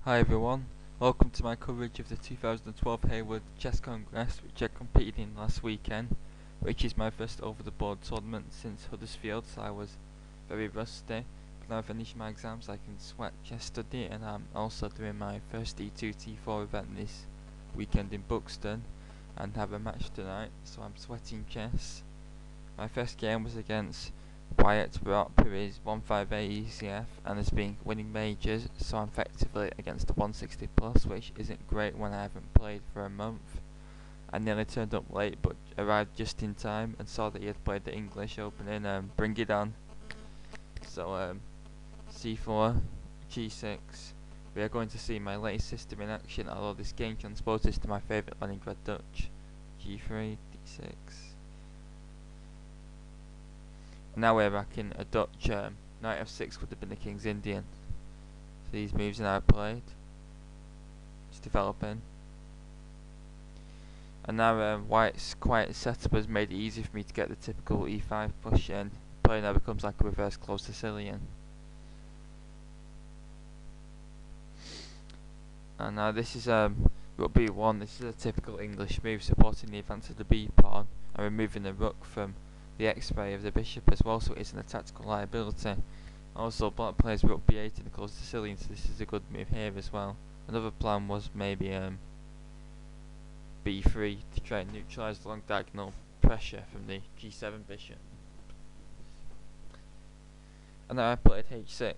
Hi everyone, welcome to my coverage of the 2012 Heywood Chess Congress, which I competed in last weekend, which is my first over-the-board tournament since Huddersfield, so I was very rusty. But now I've finished my exams, I can sweat chess study, and I'm also doing my first D2 T4 event this weekend in Buxton, and have a match tonight, so I'm sweating chess. My first game was against Wiatt Ropp, who is 158 ECF and has been winning majors, so I'm effectively against the 160 plus, which isn't great when I haven't played for a month. I nearly turned up late but arrived just in time and saw that he had played the English opening Bring It On. So C4, G6. We are going to see my latest system in action, although this game transposes to my favourite Lenningrad Dutch. G3, D6. Now we're back in a Dutch. Knight F6 would have been the King's Indian. So these moves are now played. It's developing. And now White's quiet setup has made it easy for me to get the typical E5 push in. Play now becomes like a reverse closed Sicilian. And now this is Rook B1. This is a typical English move, supporting the advance of the B pawn and removing the rook from the X-ray of the bishop as well, so it isn't a tactical liability. Also, black plays Rook B8 in the closed Sicilian, so this is a good move here as well. Another plan was maybe B3 to try and neutralise the long diagonal pressure from the G7 bishop. And now I played H6,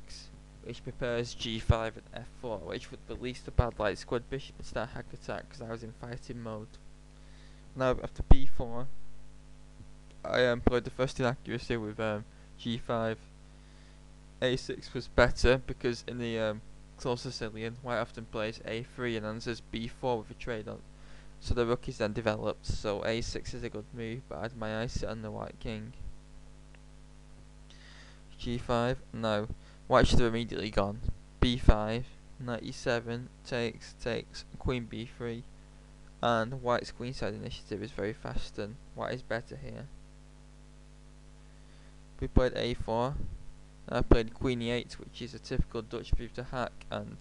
which prepares G5 and F4, which would release the bad light squad bishop and start hack attack because I was in fighting mode. Now after B4, I played the first inaccuracy with G5. A6 was better because in the close Sicilian, White often plays A3 and answers B4 with a trade on. So the rook is then developed, so A6 is a good move, but I had my eyes set on the White King. G5, no. White should have immediately gone. B5, Knight E7, takes, Queen B3. And White's queenside initiative is very fast and White is better here. We played A4. I played Queen E8, which is a typical Dutch move to hack and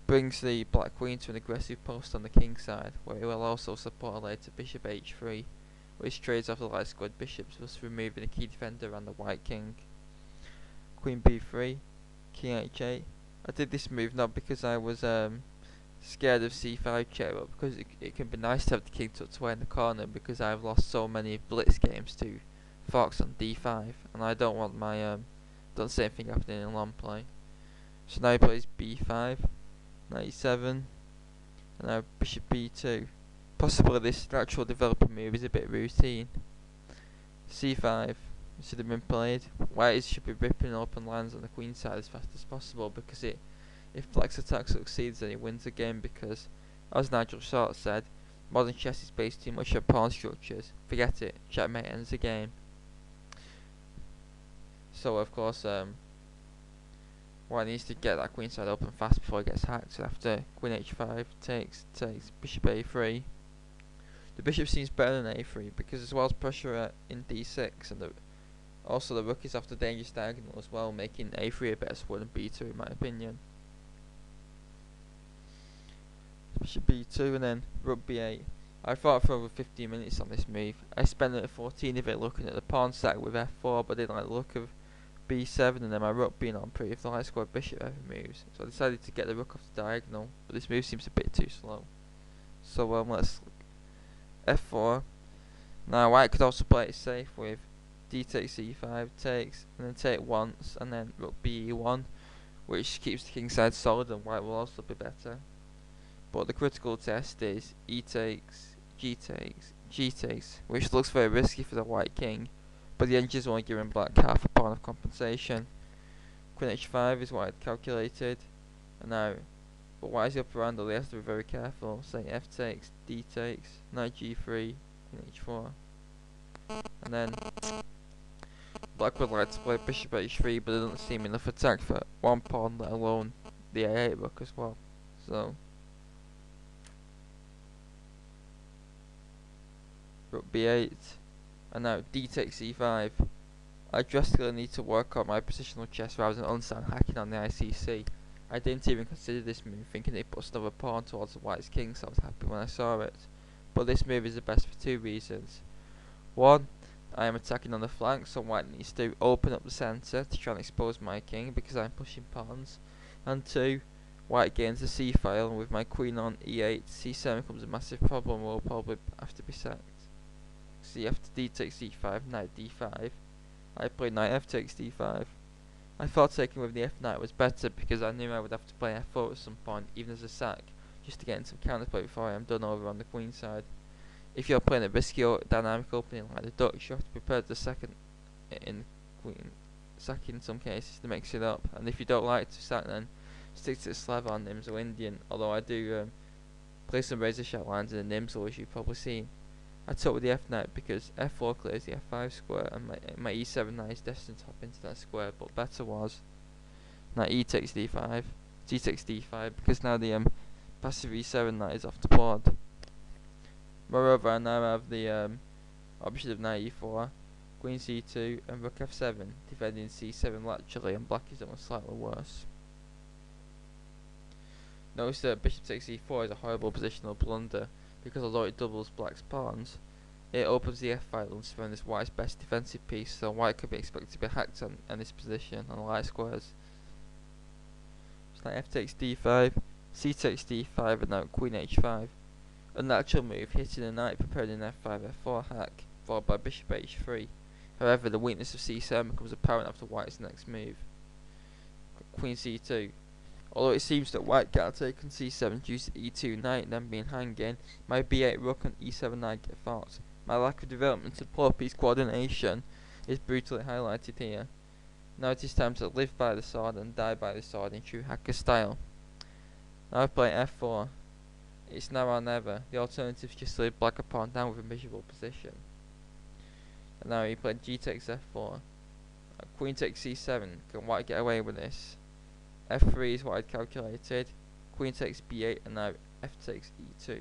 brings the black queen to an aggressive post on the king side, where it will also support a later bishop H3, which trades off the light squad bishops, thus removing a key defender and the white king. Queen B3, King H8. I did this move not because I was scared of C5 check, but because it can be nice to have the king tucked away in the corner, because I've lost so many blitz games to forks on D5, and I don't want my don't see anything happening in long play. So now he plays B5, Knight E7, and now Bishop B2. Possibly this natural developing move is a bit routine. C5 should have been played. White should be ripping open lines on the queen side as fast as possible, because if black's attack succeeds then he wins the game, because as Nigel Short said, modern chess is based too much on pawn structures. Forget it, checkmate ends the game. So of course White needs to get that queen side open fast before he gets hacked. So after Queen H5 takes Bishop A3. The bishop seems better than A3 because as well as pressure in D6, and also the rook is off the dangerous diagonal as well, making A3 a better squad than B2 in my opinion. Bishop B2 and then Rook B8. I fought for over 15 minutes on this move. I spent 14 of it looking at the pawn stack with F4, but didn't like the look of B7 and then my rook being on pretty if the light squad bishop ever moves. So I decided to get the rook off the diagonal, but this move seems a bit too slow. So let's F4. Now White could also play it safe with D takes E5, takes, and then take once, and then Rook B1, which keeps the king side solid, and White will also be better. But the critical test is E takes, G takes, G takes, which looks very risky for the white king, but the edge is only giving black half a pawn of compensation. Queen H5 is what I had calculated, and now, but White is the upper handle, he has to be very careful, saying F takes, D takes, Knight G3, Queen H4. And then black would like to play Bishop H3, but there doesn't seem enough attack for one pawn, let alone the A8 rook as well. So Rook B8, and now D takes E5. I drastically need to work on my positional chess rather than understand hacking on the ICC. I didn't even consider this move, thinking it puts another pawn towards the white's king, so I was happy when I saw it. But this move is the best for two reasons. One, I am attacking on the flank, so white needs to open up the centre to try and expose my king because I'm pushing pawns. And two, white gains the c file, and with my queen on e8, c7 becomes a massive problem, will probably have to be sacked. So after d takes d5, knight d5, I played knight f takes d5. I thought taking with the f knight was better because I knew I would have to play f4 at some point, even as a sack, just to get in some counterplay before I am done over on the queen side. If you're playing a risky or dynamic opening like the Dutch, you have to prepare the second in queen sack in some cases to mix it up. And if you don't like to sack, then stick to the Slavon, Nims or Indian. Although I do play some razor sharp lines in the Nims, as you've probably seen. I took with the f knight because f4 clears the f5 square, and my e7 knight is destined to hop into that square. But better was knight e takes d5, d takes d5, because now the passive e7 knight is off the board. Moreover, I now have the option of knight e4, queen c2, and rook f7, defending c7 laterally, and black is doing slightly worse. Notice that bishop takes e4 is a horrible positional blunder, because although it doubles black's pawns, it opens the f file and surrounds white's best defensive piece, so white could be expected to be hacked on this position on light squares. So knight f takes d5, c takes d5, and now queen h5. A natural move, hitting a knight prepared in f5, f4 hack, followed by bishop h3. However, the weakness of c7 becomes apparent after white's next move. Queen c2. Although it seems that white can't take on c7 due to e2 knight then being hanging, my b8 rook and e7 knight get fought. My lack of development and poor piece coordination is brutally highlighted here. Now it is time to live by the sword and die by the sword in true hacker style. Now I play f4. It's now or never. The alternative is just to leave black a pawn down with a miserable position. And now he played g takes f4. Queen takes c7. Can white get away with this? f3 is what I'd calculated. Queen takes b8, and now f takes e2.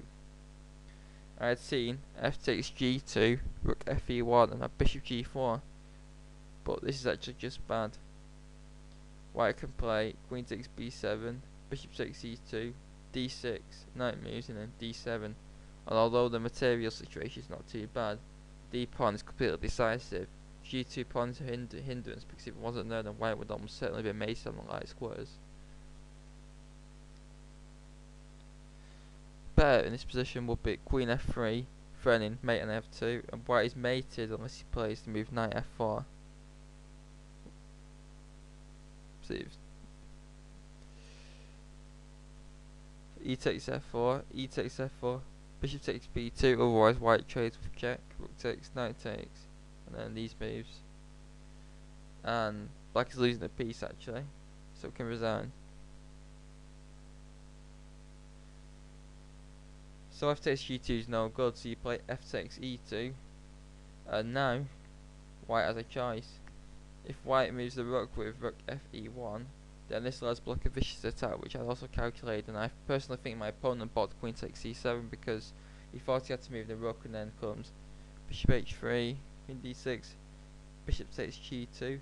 I had seen f takes g2, rook fe1, and now bishop g4. But this is actually just bad. White can play queen takes b7, bishop takes e2, d6, knight moves, and then d7. And although the material situation is not too bad, d pawn is completely decisive. g2 pawn is a hindrance because if it wasn't there, then white would almost certainly be maced on the light squares. Better in this position would be queen f3, threatening mate on f2, and white is mated unless he plays the move knight f4. See, e takes f4, e takes f4, bishop takes b2, otherwise white trades with check, rook takes, knight takes, and then these moves. And black is losing a piece actually, so it can resign. So f takes g2 is no good, so you play f takes e2, and now white has a choice. If white moves the rook with rook fe1, then this allows black a vicious attack, which I also calculated, and I personally think my opponent bought queen takes c7 because he thought he had to move the rook, and then comes bishop h3, queen d6, bishop takes g2.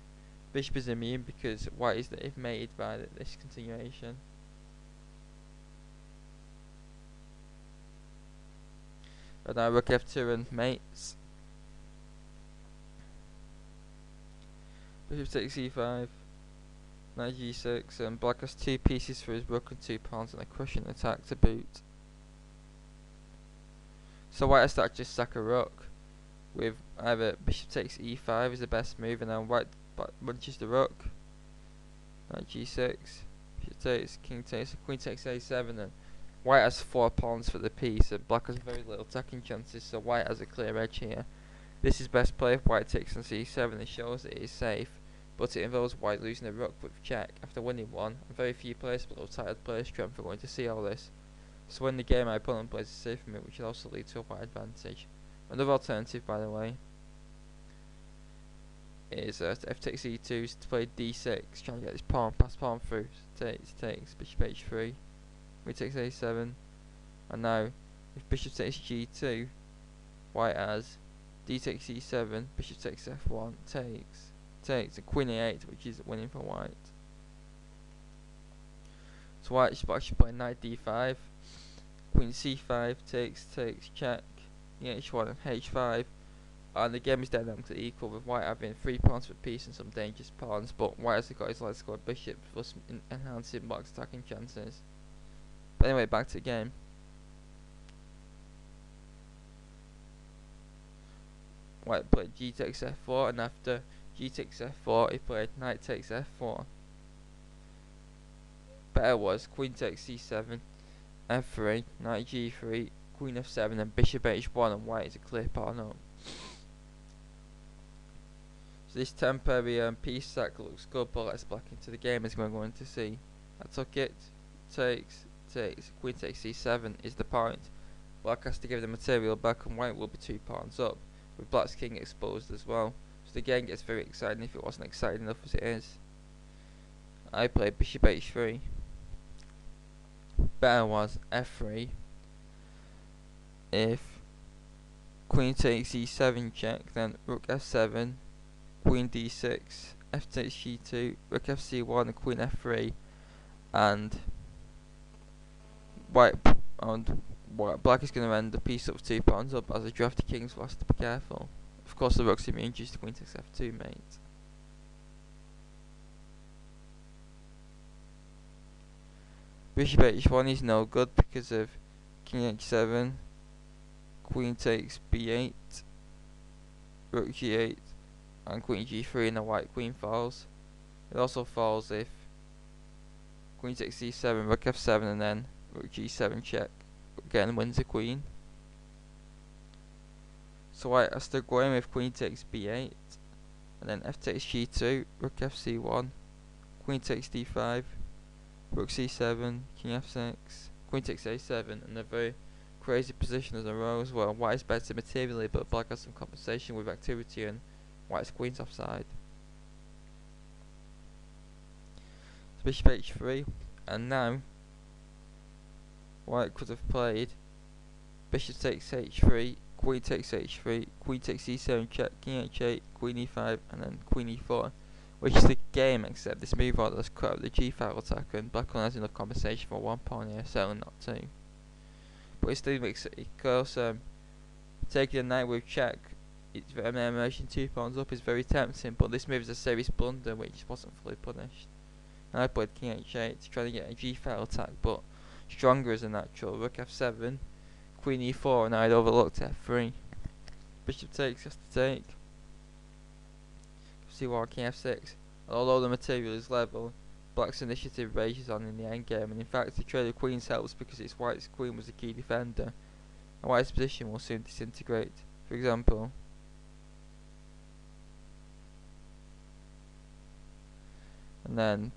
Bishop is immune because white is if mated by this continuation. And now rook f2 and mates. Bishop takes e5, knight g6, and black has two pieces for his rook and 2 pawns and a crushing attack to boot. So white has to actually sack a rook with either bishop takes e5 is the best move, and then white bunches the rook, knight g6, bishop takes, king takes, queen takes a7, and white has 4 pawns for the piece, and black has very little attacking chances, so white has a clear edge here. This is best play if white takes on c7. It shows that it is safe, but it involves white losing a rook with check after winning one, and very few players below tired player strength are going to see all this. So in the game my opponent plays a safe move, which will also lead to a white advantage. Another alternative, by the way, is f takes e2 is to play d6, trying to get this pawn through. Takes bishop h3, queen takes a7, and now if bishop takes g2, white has d takes e7, bishop takes f1, takes, and queen a8, which is winning for white. So white should actually play knight d5, queen c5, takes, check, h1 and h5, and the game is dynamically equal, with white having 3 pawns for peace and some dangerous pawns, but white has got his light squad bishop, thus enhancing black's attacking chances. But anyway, back to the game. White played g takes f4, and after g takes f4 he played knight takes f4. Better was queen takes c7, f3, knight g3, queen f7 and bishop h1, and white is a clear pawn up. So this temporary piece sack looks good, but let's black into the game as we're going to see. I took it, takes, queen takes c7 is the point. Black has to give the material back and white will be 2 pawns up, with black's king exposed as well. So the game gets very exciting if it wasn't exciting enough as it is. I played bishop h3. Better was f3. If queen takes e7 check, then rook f7, queen d6, f takes g2, rook fc1 and queen f3, and black is going to end the piece up 2 pawns up, as a drafty king's will have to be careful. Of course the rook's immune to queen takes f2 mate. Bishop h1 is no good because of king h7, queen takes b8, rook g8 and queen g3, and the white queen falls. It also falls if queen takes c7, rook f7 and then rook g7 check. Again wins the queen. So white has to go in with queen takes b8 and then f takes g2, rook fc1, queen takes d5, rook c7, king f6, queen takes a7, and a very crazy position as a row as well. White is better materially, but black has some compensation with activity and white's queen's offside. So bishop h3, and now white could have played bishop takes h3, queen takes h3, queen takes e7 check, king h8, queen e5, and then queen e4, which is the game, except this move order has cut out the g-file attacker, and black only has enough compensation for 1 pawn here, certainly not 2. But it still makes it, because taking a knight with check, it's motion 2 pawns up is very tempting, but this move is a serious blunder which wasn't fully punished. And I played king h8 trying to get a g-file attack, but stronger as a natural. Rook f7, queen e4, and I'd overlooked f3. Bishop takes, has to take. See what king f6. And although the material is level, black's initiative rages on in the endgame, and in fact the trade of queens helps because its white's queen was a key defender, and white's position will soon disintegrate. For example, and then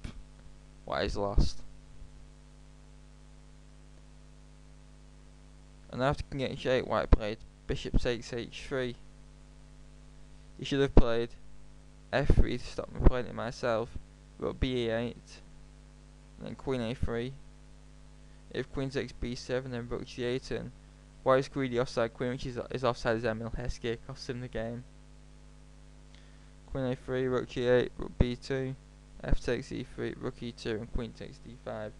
white is lost. And after king h8, white played bishop takes h3. He should have played f3 to stop me playing it myself. Rook b8, and then queen a3. If queen takes b7, then rook g8, and white's greedy offside queen, which is offside as Emil Heskey, costs him the game. Queen a3, rook g8, rook b2, f takes e3, rook e2, and queen takes d5.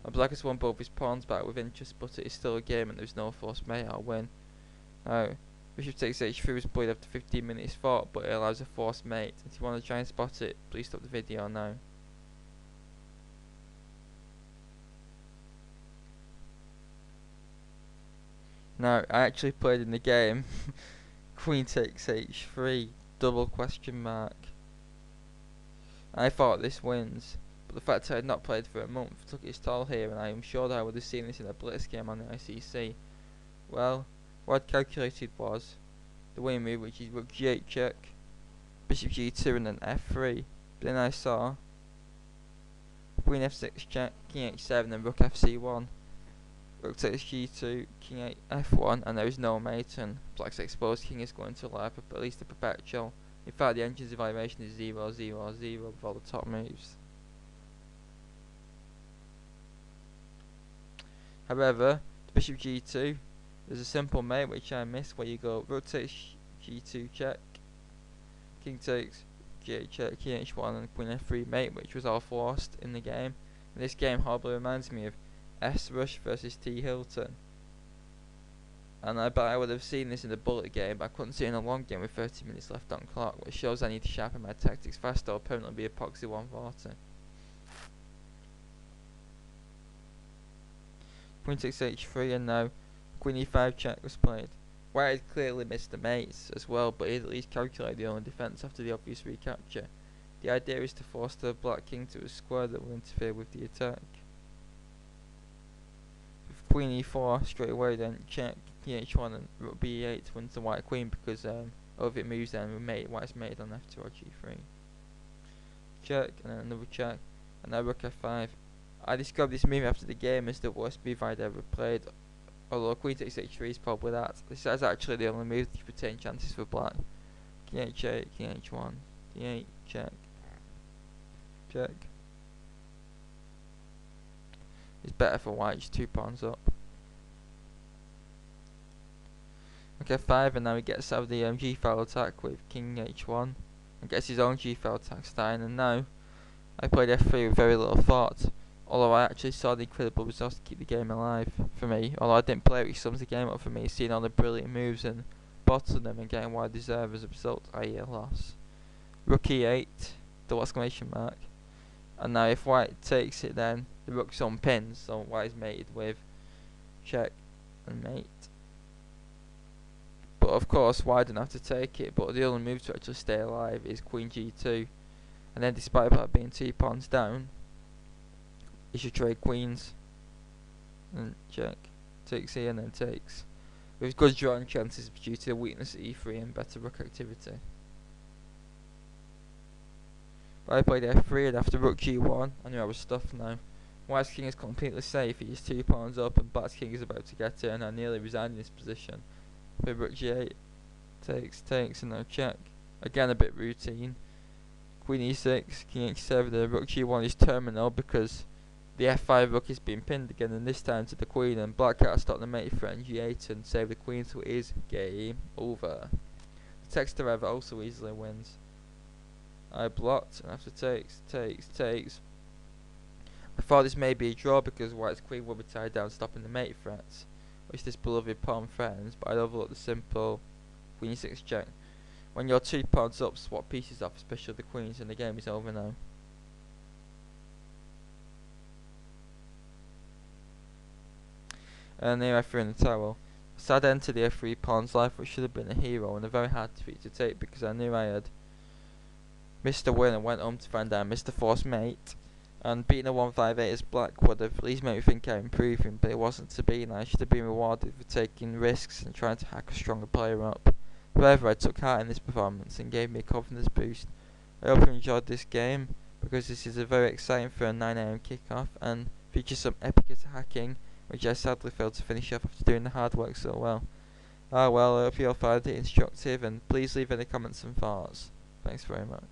And black has won both his pawns back with interest, but it is still a game and there's no forced mate or win. Now, bishop takes h3 was played after 15 minutes fought, but it allows a forced mate. If you want to try and spot it, please stop the video now. Now, I actually played in the game queen takes h3, double question mark. I thought this wins, but the fact I had not played for a month took its toll here, and I am sure that I would have seen this in a blitz game on the ICC. Well, what I'd calculated was the winning move, which is rook g8 check, bishop g2 and then f3. But then I saw queen f6 check, king h7 and rook fc1. Rook takes g2, king f1, and there is no mate, and black's exposed king is going to allow at least a perpetual. In fact, the engine's evaluation is 0, 0, 0 with all the top moves. However, bishop g2, there's a simple mate which I missed, where you go rook takes g2 check, king takes g8 check, king h1 and queen f3 mate, which was all forced in the game. This game horribly reminds me of S Rush versus T Hilton. And I bet I would have seen this in the bullet game, but I couldn't see it in a long game with 30 minutes left on clock, which shows I need to sharpen my tactics faster or permanently be epoxy 140. Queen takes h3, and now Queen e5 check was played. White had clearly missed the mates as well, but he had at least calculated the only defence after the obvious recapture. The idea is to force the black king to a square that will interfere with the attack. With Queen e4 straight away, then check Kh1 and Rook b8 wins the white queen because if it moves then white's made on f2 or g3. Check, and then another check, and now Rook f5. I discovered this move after the game as the worst move I'd ever played, although Queen takes h3 is probably that. This is actually the only move that retain chances for black. King h8, King h1, King8, check, check. It's better for white, just 2 pawns up. Okay, 5, and now he gets out of the g-file attack with King h1 and gets his own g-file attack starting, and now I played f3 with very little thought, although I actually saw the incredible results to keep the game alive for me, although I didn't play it, which sums the game up for me, seeing all the brilliant moves and bottling them and getting what I deserve as a result, i.e. a loss. Rook e8, double exclamation mark, and now if white takes it then the rook's on pins, so white is mated with check and mate. But of course white didn't have to take it, but the only move to actually stay alive is Queen g2, and then despite that being 2 pawns down, you should trade queens and check, takes here and then takes, with good drawing chances due to the weakness at e3 and better rook activity. But I played f3, and after rook g1 I knew I was stuffed now. White's king is completely safe, he is 2 pawns up and black's king is about to get it, and I nearly resigned in this position. With rook g8, takes, and now check. Again a bit routine. Queen e6, King h7, the rook g1 is terminal because the f5 rook is being pinned again, and this time to the queen, and black can't stop the mate threat in g8 and save the queen, so it is game over. The texter ever also easily wins. I blocked, and after takes. I thought this may be a draw because white's queen will be tied down stopping the mate threats, which this beloved pawn threatens, but I'd overlook the simple Queen e6 check. When you're 2 pawns up, swap pieces off, especially the queens, and the game is over now. And here I threw in the towel. Sad end to the f3 pawn's life, which should have been a hero and a very hard defeat to take because I knew I had missed the win and went home to find out I missed the forced mate. And beating a 158 as black would have at least made me think I'm improving, but it wasn't to be, and I should have been rewarded for taking risks and trying to hack a stronger player up. However, I took heart in this performance and gave me a confidence boost. I hope you enjoyed this game, because this is a very exciting for a 9 AM kickoff and features some epic hacking, which I sadly failed to finish off after doing the hard work so well. Well, I hope you all found it instructive, and please leave any comments and thoughts. Thanks very much.